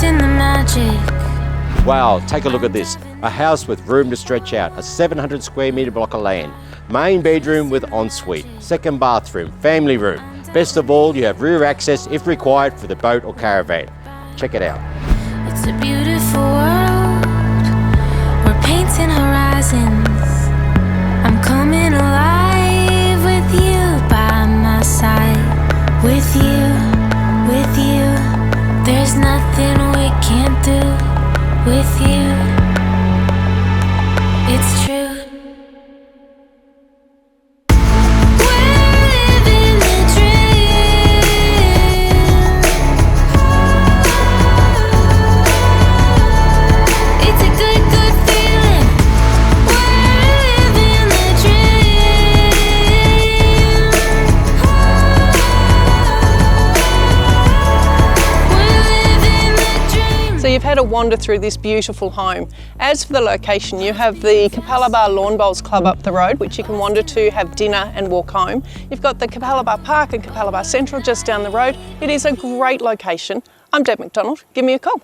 chasing the magic. Wow, take a look at this. A house with room to stretch out, a 700 square metre block of land. Main bedroom with ensuite, second bathroom, family room. Best of all, you have rear access if required for the boat or caravan. Check it out. It's a beautiful world. We're painting horizons. I'm coming alive with you by my side. With you, with you. There's nothing we can't do with you. It's true. So you've had a wander through this beautiful home. As for the location, you have the Capalaba Lawn Bowls Club up the road, which you can wander to, have dinner and walk home. You've got the Capalaba Park and Capalaba Central just down the road. It is a great location. I'm Deb McDonald. Give me a call.